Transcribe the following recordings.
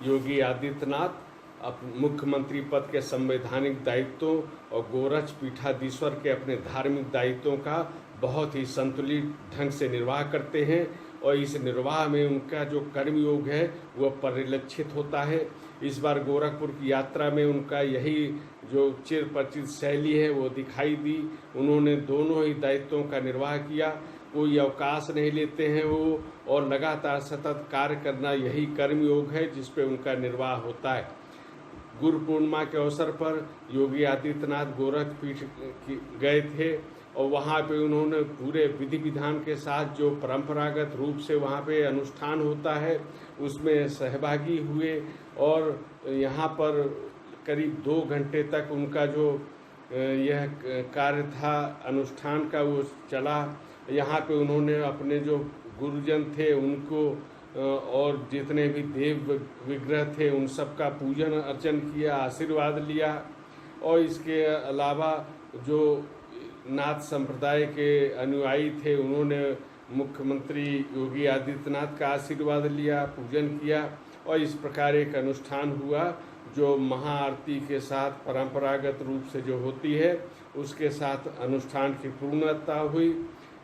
योगी आदित्यनाथ मुख्यमंत्री पद के संवैधानिक दायित्वों और गोरक्ष पीठाधीश्वर के अपने धार्मिक दायित्वों का बहुत ही संतुलित ढंग से निर्वाह करते हैं और इस निर्वाह में उनका जो कर्मयोग है वह परिलक्षित होता है। इस बार गोरखपुर की यात्रा में उनका यही जो चिरपरिचित शैली है वो दिखाई दी। उन्होंने दोनों ही दायित्वों का निर्वाह किया, कोई अवकाश नहीं लेते हैं वो, और लगातार सतत कार्य करना यही कर्मयोग है जिस पे उनका निर्वाह होता है। गुरु पूर्णिमा के अवसर पर योगी आदित्यनाथ गोरख पीठ गए थे और वहाँ पे उन्होंने पूरे विधि विधान के साथ जो परंपरागत रूप से वहाँ पे अनुष्ठान होता है उसमें सहभागी हुए और यहाँ पर करीब 2 घंटे तक उनका जो यह कार्य था अनुष्ठान का वो चला। यहाँ पे उन्होंने अपने जो गुरुजन थे उनको और जितने भी देव विग्रह थे उन सब का पूजन अर्चन किया, आशीर्वाद लिया। और इसके अलावा जो नाथ संप्रदाय के अनुयायी थे उन्होंने मुख्यमंत्री योगी आदित्यनाथ का आशीर्वाद लिया, पूजन किया और इस प्रकार एक अनुष्ठान हुआ जो महाआरती के साथ परंपरागत रूप से जो होती है उसके साथ अनुष्ठान की पूर्णता हुई।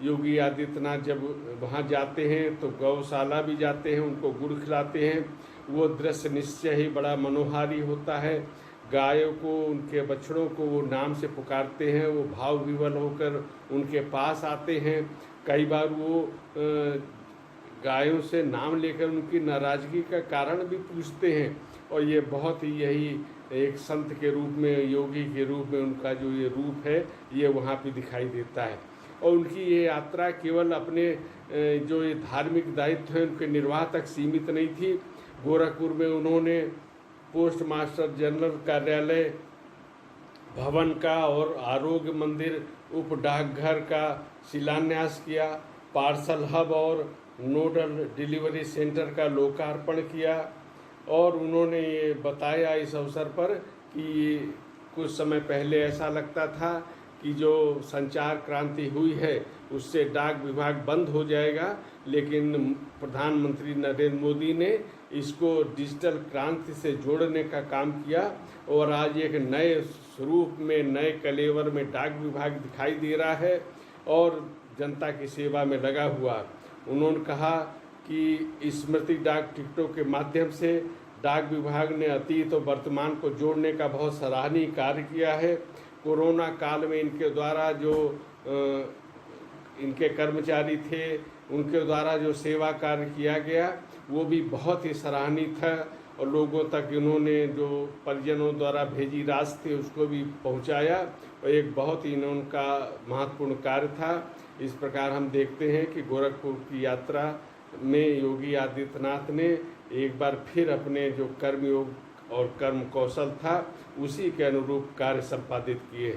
योगी आदित्यनाथ जब वहाँ जाते हैं तो गौशाला भी जाते हैं, उनको गुड़ खिलाते हैं। वो दृश्य निश्चय ही बड़ा मनोहारी होता है। गायों को, उनके बछड़ों को वो नाम से पुकारते हैं, वो भाव विवल होकर उनके पास आते हैं। कई बार वो गायों से नाम लेकर उनकी नाराज़गी का कारण भी पूछते हैं और ये बहुत ही यही एक संत के रूप में, योगी के रूप में उनका जो ये रूप है ये वहाँ पे दिखाई देता है। और उनकी ये यात्रा केवल अपने जो ये धार्मिक दायित्व है उनके निर्वाह तक सीमित नहीं थी। गोरखपुर में उन्होंने पोस्ट मास्टर जनरल कार्यालय भवन का और आरोग्य मंदिर उप डाकघर का शिलान्यास किया, पार्सल हब और नोडल डिलीवरी सेंटर का लोकार्पण किया। और उन्होंने ये बताया इस अवसर पर कि कुछ समय पहले ऐसा लगता था कि जो संचार क्रांति हुई है उससे डाक विभाग बंद हो जाएगा, लेकिन प्रधानमंत्री नरेंद्र मोदी ने इसको डिजिटल क्रांति से जोड़ने का काम किया और आज एक नए स्वरूप में, नए कलेवर में डाक विभाग दिखाई दे रहा है और जनता की सेवा में लगा हुआ। उन्होंने कहा कि स्मृति डाक टिकटों के माध्यम से डाक विभाग ने अतीत और वर्तमान को जोड़ने का बहुत सराहनीय कार्य किया है। कोरोना काल में इनके द्वारा जो इनके कर्मचारी थे उनके द्वारा जो सेवा कार्य किया गया वो भी बहुत ही सराहनीय था और लोगों तक इन्होंने जो परिजनों द्वारा भेजी राशि थी उसको भी पहुंचाया और एक बहुत ही उनका महत्वपूर्ण कार्य था। इस प्रकार हम देखते हैं कि गोरखपुर की यात्रा में योगी आदित्यनाथ ने एक बार फिर अपने जो कर्मयोग और कर्म कौशल था उसी के अनुरूप कार्य संपादित किए।